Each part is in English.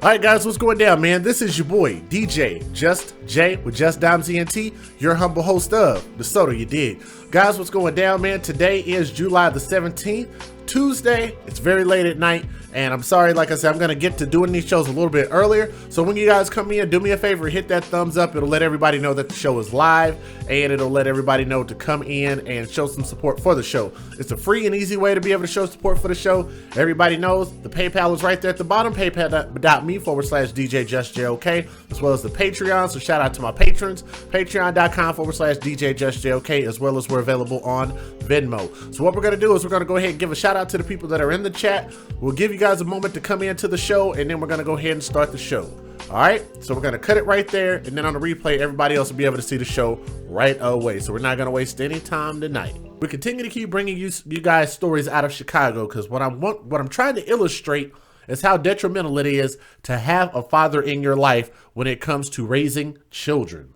Alright guys, what's going down, man? This is your boy, DJ Just J with Just Dimes ENT, your humble host of The Soda You Dig. Guys, what's going down, man? Today is July the 17th, Tuesday. It's very late at night, and I'm sorry, like I said, I'm going to get to doing these shows a little bit earlier. So when you guys come in, do me a favor, hit that thumbs up. It'll let everybody know that the show is live, and it'll let everybody know to come in and show some support for the show. It's a free and easy way to be able to show support for the show. Everybody knows the PayPal is right there at the bottom, paypal.me/DJJustJOK, as well as the Patreon. So shout out to my patrons, patreon.com/DJJustJOK, as well as we're available on Venmo. So what we're going to do is we're going to go ahead and give a shout out to the people that are in the chat. We'll give you guys a moment to come into the show, and then we're going to go ahead and start the show. All right, so we're going to cut it right there, and then on the replay, everybody else will be able to see the show right away. So we're not going to waste any time tonight. We continue to keep bringing you guys stories out of Chicago, because what I'm trying to illustrate is how detrimental it is to have a father in your life when it comes to raising children.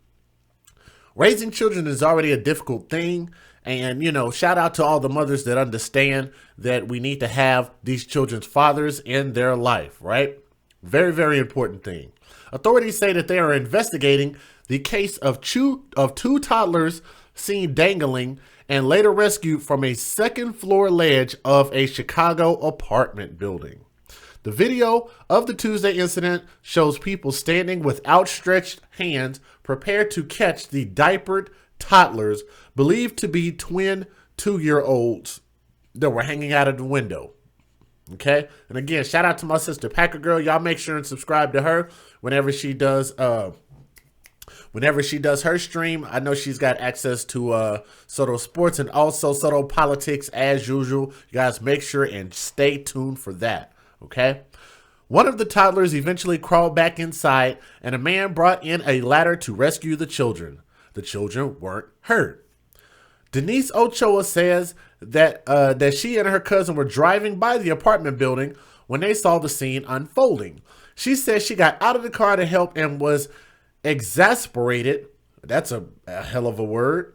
Raising children is already a difficult thing. And, you know, shout out to all the mothers that understand that we need to have these children's fathers in their life, right? Very, very important thing. Authorities say that they are investigating the case of two toddlers seen dangling and later rescued from a second-floor ledge of a Chicago apartment building. The video of the Tuesday incident shows people standing with outstretched hands prepared to catch the diapered toddlers believed to be twin 2-year-olds that were hanging out of the window. Okay, and again, shout out to my sister Packer Girl. Y'all make sure and subscribe to her whenever she does her stream. I know she's got access to Soto Sports and also Soto Politics as usual. You guys make sure and stay tuned for that. Okay. One of the toddlers eventually crawled back inside, and a man brought in a ladder to rescue the children. The children weren't hurt. Denise Ochoa says that she and her cousin were driving by the apartment building when they saw the scene unfolding. She says she got out of the car to help and was exasperated. That's a hell of a word.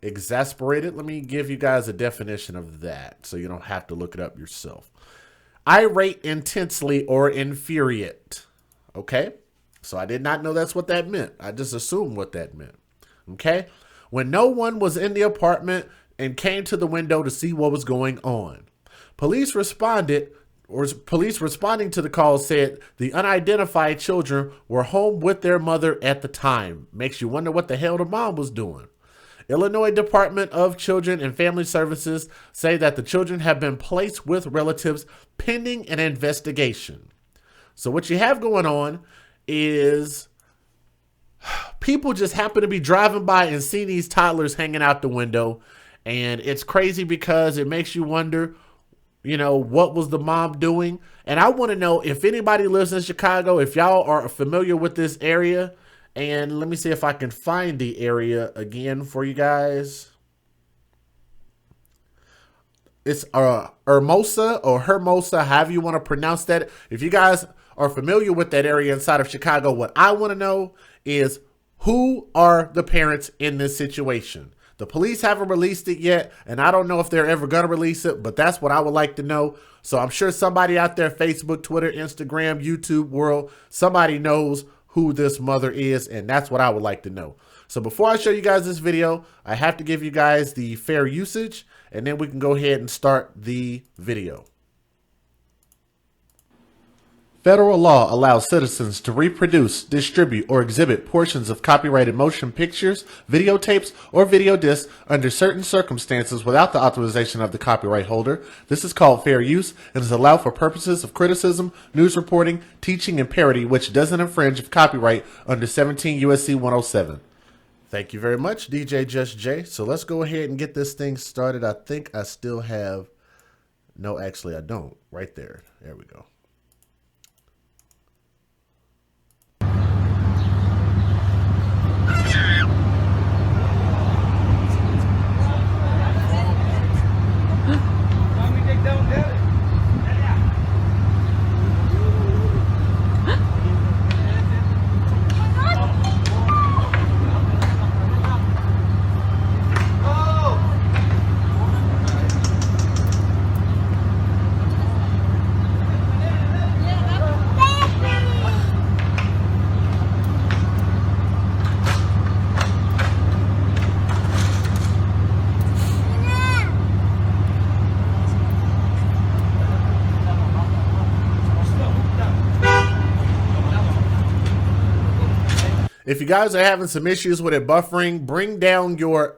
Exasperated. Let me give you guys a definition of that so you don't have to look it up yourself. Irate intensely or infuriate. Okay? So I did not know that's what that meant. I just assumed what that meant. Okay? When no one was in the apartment and came to the window to see what was going on. Police responding to the call said the unidentified children were home with their mother at the time. Makes you wonder what the hell the mom was doing. Illinois Department of Children and Family Services say that the children have been placed with relatives pending an investigation. So what you have going on is people just happen to be driving by and see these toddlers hanging out the window. And it's crazy because it makes you wonder, you know, what was the mom doing? And I want to know if anybody lives in Chicago, if y'all are familiar with this area. And let me see if I can find the area again for you guys. It's Hermosa or Hermosa, however you want to pronounce that. If you guys are familiar with that area inside of Chicago, what I want to know is who are the parents in this situation? The police haven't released it yet, and I don't know if they're ever going to release it, but that's what I would like to know. So I'm sure somebody out there, Facebook, Twitter, Instagram, YouTube world, somebody knows who this mother is, and that's what I would like to know. So before I show you guys this video, I have to give you guys the fair usage, and then we can go ahead and start the video. Federal law allows citizens to reproduce, distribute, or exhibit portions of copyrighted motion pictures, videotapes, or video discs under certain circumstances without the authorization of the copyright holder. This is called fair use and is allowed for purposes of criticism, news reporting, teaching, and parody, which doesn't infringe of copyright under 17 U.S.C. 107. Thank you very much, DJ Just J. So let's go ahead and get this thing started. I think I still have... No, actually, I don't. Right there. There we go. if you guys are having some issues with it buffering, bring down your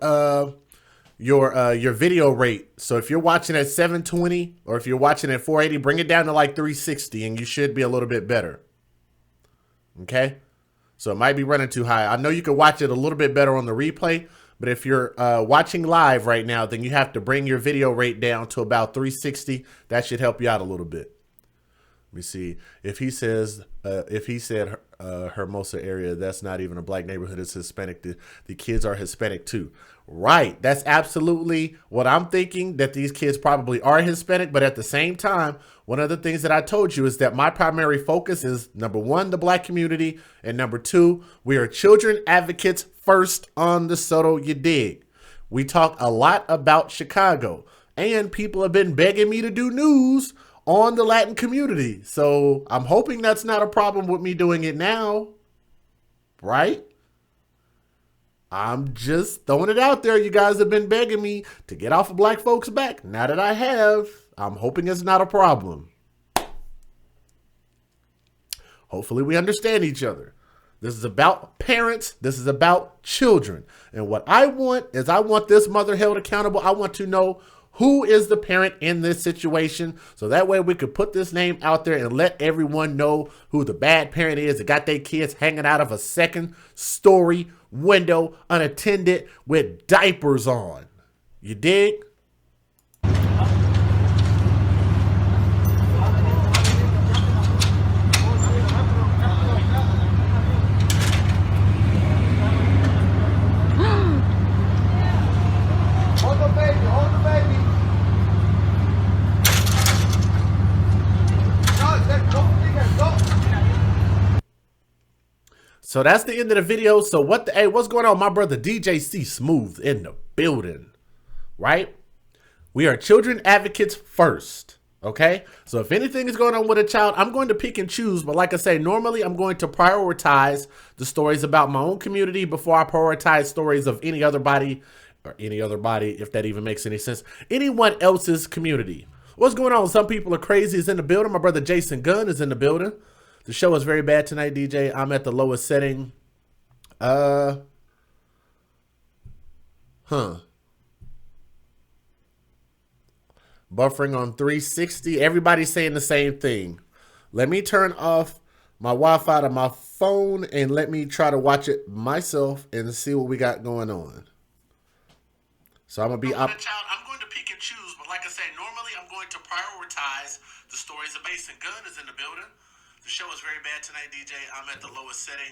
video rate. So if you're watching at 720 or if you're watching at 480, bring it down to like 360 and you should be a little bit better. Okay? So it might be running too high. I know you can watch it a little bit better on the replay, but if you're watching live right now, then you have to bring your video rate down to about 360. That should help you out a little bit. Let me see. If he said Hermosa area, that's not even a black neighborhood, it's Hispanic. The kids are Hispanic too. Right. That's absolutely what I'm thinking, that these kids probably are Hispanic. But at the same time, one of the things that I told you is that my primary focus is, number one, the black community. And number two, we are children advocates first on the Soto, you dig. We talk a lot about Chicago, and people have been begging me to do news on the Latin community. So I'm hoping that's not a problem with me doing it now. Right? I'm just throwing it out there. You guys have been begging me to get off of black folks' back. Now that I have, I'm hoping it's not a problem. Hopefully we understand each other. This is about parents. This is about children. And what I want is, I want this mother held accountable. I want to know who is the parent in this situation, so that way we could put this name out there and let everyone know who the bad parent is that got their kids hanging out of a second-story window unattended with diapers on. You dig? So that's the end of the video. So hey, what's going on? My brother DJ C Smooth in the building, right? We are children advocates first, okay? So if anything is going on with a child, I'm going to pick and choose. But like I say, normally I'm going to prioritize the stories about my own community before I prioritize stories of any other body, if that even makes any sense, anyone else's community. What's going on? Some people are crazy is in the building. My brother Jason Gunn is in the building. The show is very bad tonight, DJ. I'm at the lowest setting. Buffering on 360. Everybody's saying the same thing. Let me turn off my Wi-Fi to my phone and let me try to watch it myself and see what we got going on. So I'm going to be up. I'm going to pick and choose, but like I say, normally I'm going to prioritize the stories of Mason Gunn is in the building. The show is very bad tonight, DJ. I'm at the lowest setting.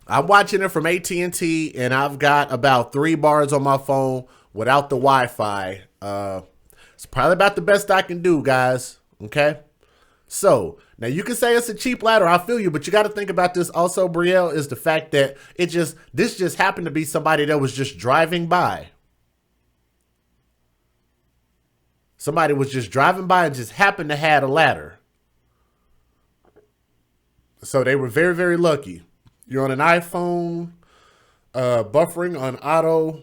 I'm watching it from AT&T, and I've got about 3 bars on my phone without the Wi-Fi. It's probably about the best I can do, guys. Okay? So, now you can say it's a cheap ladder. I feel you, but you got to think about this also, Brielle, is the fact that this just happened to be somebody that was just driving by. Somebody was just driving by and just happened to have a ladder. So they were very, very lucky. You're on an iPhone, buffering on auto.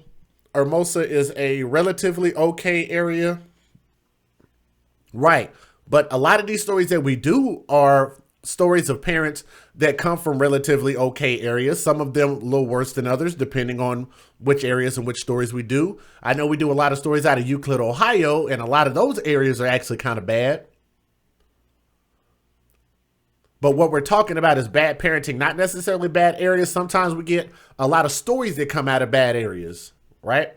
Hermosa is a relatively okay area. Right. But a lot of these stories that we do are stories of parents that come from relatively okay areas. Some of them a little worse than others, depending on which areas and which stories we do. I know we do a lot of stories out of Euclid, Ohio, and a lot of those areas are actually kind of bad. But what we're talking about is bad parenting, not necessarily bad areas. Sometimes we get a lot of stories that come out of bad areas, right?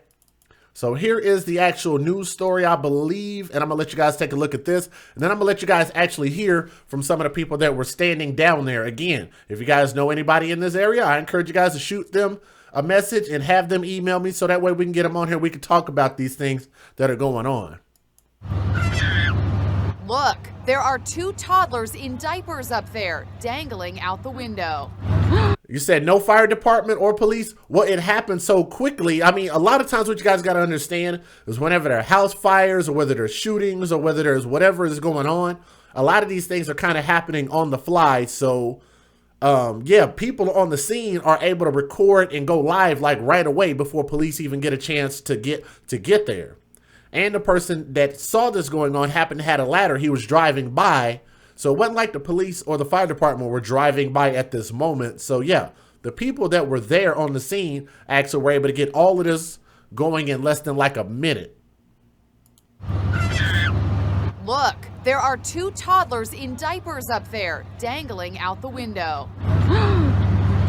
So here is the actual news story, I believe, and I'm going to let you guys take a look at this. And then I'm going to let you guys actually hear from some of the people that were standing down there. Again, if you guys know anybody in this area, I encourage you guys to shoot them a message and have them email me so that way we can get them on here. We can talk about these things that are going on. Look, there are 2 toddlers in diapers up there, dangling out the window. You said no fire department or police? Well, it happened so quickly. I mean, a lot of times what you guys got to understand is whenever there are house fires or whether there's shootings or whether there's whatever is going on, a lot of these things are kind of happening on the fly. So, yeah, people on the scene are able to record and go live like right away before police even get a chance to get there. And the person that saw this going on happened to have a ladder. He was driving by. So it wasn't like the police or the fire department were driving by at this moment. So yeah, the people that were there on the scene actually were able to get all of this going in less than like a minute. Look, there are 2 toddlers in diapers up there, dangling out the window.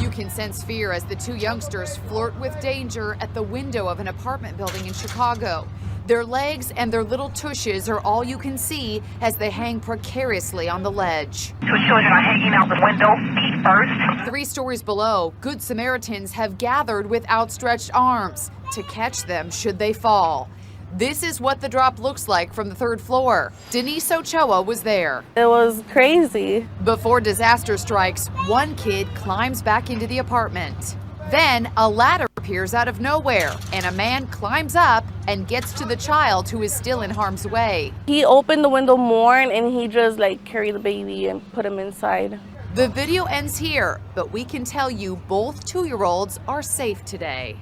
You can sense fear as the 2 youngsters flirt with danger at the window of an apartment building in Chicago. Their legs and their little tushes are all you can see as they hang precariously on the ledge. 2 children are hanging out the window, feet first. 3 stories below, Good Samaritans have gathered with outstretched arms to catch them should they fall. This is what the drop looks like from the 3rd floor. Denise Ochoa was there. It was crazy. Before disaster strikes, one kid climbs back into the apartment. Then a ladder appears out of nowhere, and a man climbs up and gets to the child who is still in harm's way. He opened the window more and he just like carried the baby and put him inside. The video ends here, but we can tell you both 2-year-olds are safe today.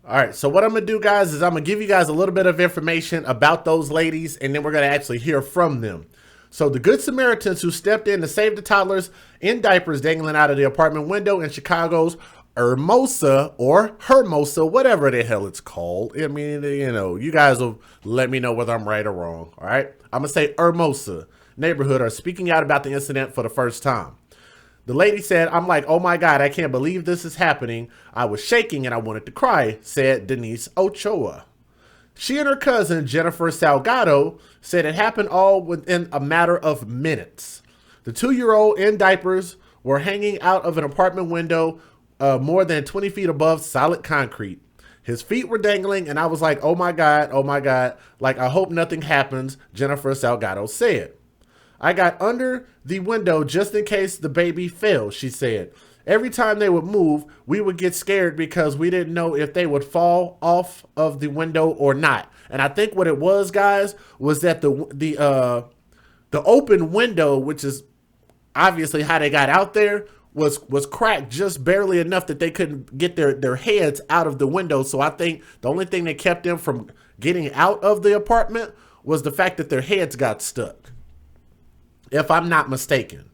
All right, so what I'm gonna do, guys, is I'm gonna give you guys a little bit of information about those ladies, and then we're gonna actually hear from them. So the Good Samaritans who stepped in to save the toddlers in diapers dangling out of the apartment window in Chicago's Hermosa, or Hermosa, whatever the hell it's called. I mean, you know, you guys will let me know whether I'm right or wrong, all right? I'm gonna say Hermosa neighborhood are speaking out about the incident for the first time. The lady said, "I'm like, oh my God, I can't believe this is happening. I was shaking and I wanted to cry," said Denise Ochoa. She and her cousin, Jennifer Salgado, said it happened all within a matter of minutes. The 2-year-old in diapers were hanging out of an apartment window more than 20 feet above solid concrete. His feet were dangling, and I was like, oh my God, like, I hope nothing happens, Jennifer Salgado said. "I got under the window just in case the baby fell," she said. "Every time they would move, we would get scared because we didn't know if they would fall off of the window or not." And I think what it was, guys, was that the open window, which is obviously how they got out there, was cracked just barely enough that they couldn't get their heads out of the window. So I think the only thing that kept them from getting out of the apartment was the fact that their heads got stuck, if I'm not mistaken.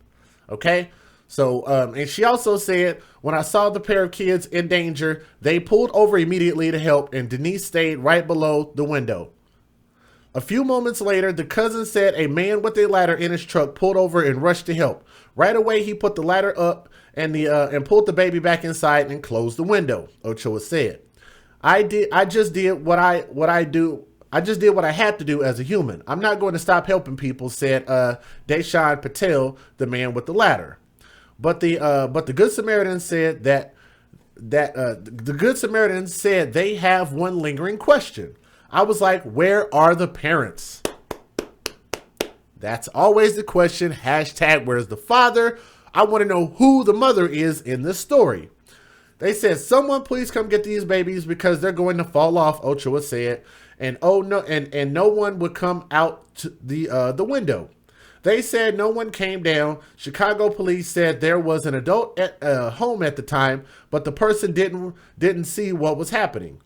Okay. So, and she also said, "When I saw the pair of kids in danger, they pulled over immediately to help, and Denise stayed right below the window." A few moments later, the cousin said a man with a ladder in his truck pulled over and rushed to help. Right away, he put the ladder up and pulled the baby back inside and closed the window, Ochoa said. I just did what I had to do as a human. I'm not going to stop helping people," said Deshaun Patel, the man with the ladder. But the Good Samaritans said the Good Samaritans said they have one lingering question. I was like, where are the parents? That's always the question. Hashtag where's the father? I want to know who the mother is in this story. They said, "Someone please come get these babies because they're going to fall off," Ochoa said. And no one would come out to the window. They said no one came down. Chicago police said there was an adult at home at the time, but the person didn't see what was happening.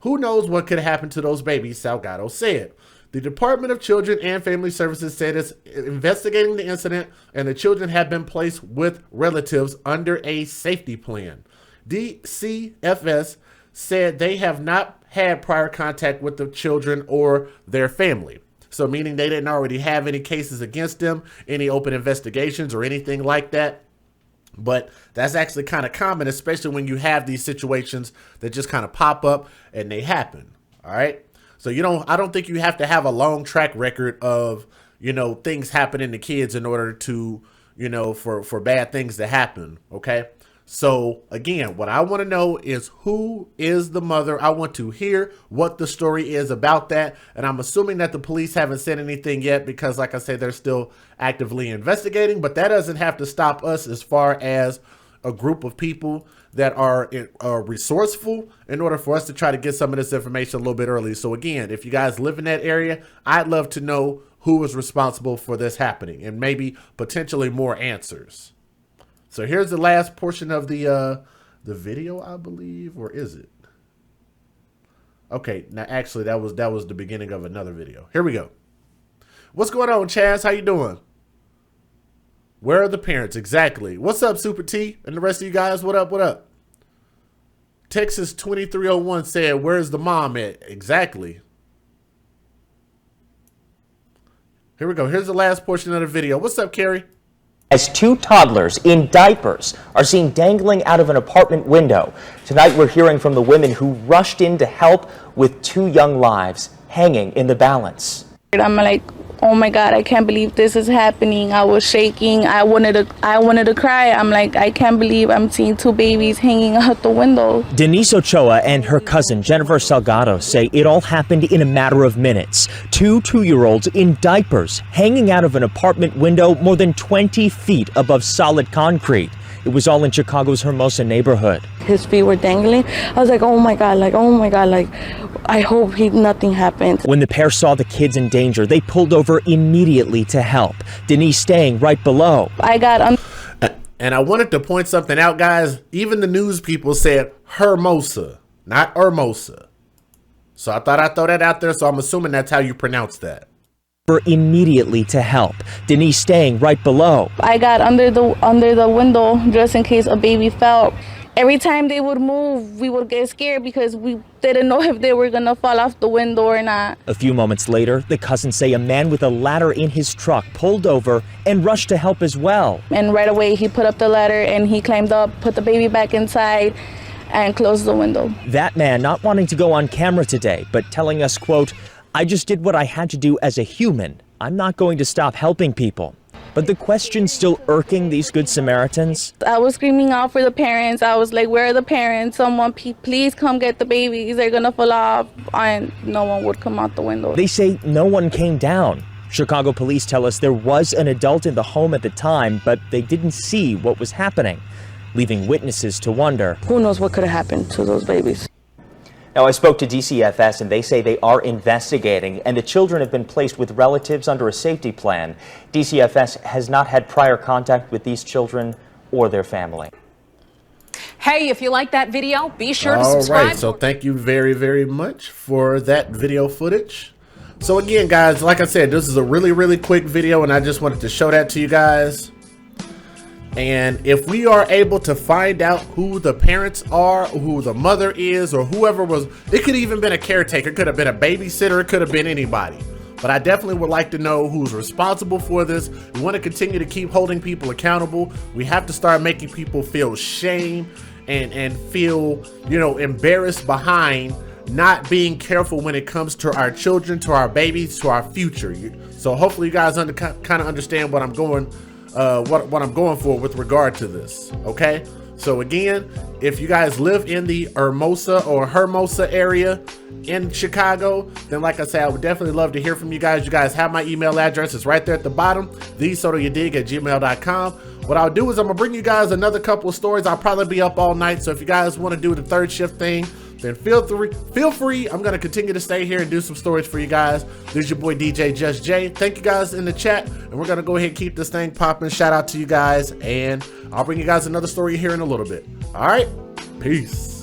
"Who knows what could happen to those babies," Salgado said. The Department of Children and Family Services said it's investigating the incident, and the children have been placed with relatives under a safety plan. DCFS said they have not had prior contact with the children or their family. So meaning they didn't already have any cases against them, any open investigations or anything like that. But that's actually kind of common, especially when you have these situations that just kind of pop up and they happen. All right. So I don't think you have to have a long track record of, things happening to kids in order to, for bad things to happen. Okay. So again, what I want to know is who is the mother. I want to hear what the story is about that. And I'm assuming that the police haven't said anything yet because, like I said, they're still actively investigating. But that doesn't have to stop us as far as a group of people that are resourceful in order for us to try to get some of this information a little bit early. So again, if you guys live in that area, I'd love to know who is responsible for this happening and maybe potentially more answers. So here's the last portion of the video, I believe, or is it? Okay, now actually that was the beginning of another video. Here we go. What's going on, Chaz? How you doing? Where are the parents? Exactly. What's up, Super T? And the rest of you guys, what up, what up? Texas 2301 said, where's the mom at? Exactly. Here we go. Here's the last portion of the video. What's up, Carrie? As two toddlers in diapers are seen dangling out of an apartment window. Tonight we're hearing from the women who rushed in to help with two young lives hanging in the balance. I'm like, oh my God, I can't believe this is happening. I was shaking. I wanted to cry. I'm like, I can't believe I'm seeing two babies hanging out the window. Denise Ochoa and her cousin Jennifer Salgado say it all happened in a matter of minutes. Two 2-year-olds in diapers hanging out of an apartment window more than 20 feet above solid concrete. It was all in Chicago's Hermosa neighborhood. His feet were dangling. I was like, oh my God, I hope nothing happened. When the pair saw the kids in danger, they pulled over immediately to help. Denise staying right below. And I wanted to point something out, guys. Even the news people said Hermosa, not Hermosa. So I thought I'd throw that out there, so I'm assuming that's how you pronounce that. Immediately to help. Denise staying right below. I got under the window just in case a baby fell. Every time they would move, we would get scared because we didn't know if they were gonna fall off the window or not. A few moments later, the cousins say a man with a ladder in his truck pulled over and rushed to help as well. And right away he put up the ladder and he climbed up, put the baby back inside and closed the window. That man not wanting to go on camera today, but telling us, quote, I just did what I had to do as a human. I'm not going to stop helping people. But the question's still irking these good Samaritans. I was screaming out for the parents. I was like, where are the parents? Someone please come get the babies. They're gonna fall off. And no one would come out the window. They say no one came down. Chicago police tell us there was an adult in the home at the time, but they didn't see what was happening, leaving witnesses to wonder. Who knows what could have happened to those babies? Now, I spoke to DCFS and they say they are investigating and the children have been placed with relatives under a safety plan. DCFS has not had prior contact with these children or their family. Hey, if you like that video, be sure to subscribe. All right, so thank you very, very much for that video footage. So again, guys, like I said, this is a really, really quick video and I just wanted to show that to you guys. And if we are able to find out who the parents are, who the mother is, or whoever was, it could even been a caretaker, it could have been a babysitter, it could have been anybody. But I definitely would like to know who's responsible for this. We want to continue to keep holding people accountable. We have to start making people feel shame and feel, you know, embarrassed behind not being careful when it comes to our children, to our babies, to our future. So hopefully you guys kind of understand what I'm going what I'm going for with regard to this. Okay, so again, if you guys live in the Hermosa area in Chicago, then like I said, I would definitely love to hear from you guys. You guys have my email address. It's right there at the bottom, thesotoyoudig@gmail.com. What I'll do is I'm gonna bring you guys another couple of stories. I'll probably be up all night, so if you guys want to do the third shift thing, then feel free. I'm gonna continue to stay here and do some stories for you guys. This is your boy DJ Just J. Thank you guys in the chat, and we're gonna go ahead and keep this thing popping. Shout out to you guys, and I'll bring you guys another story here in a little bit. All right, peace.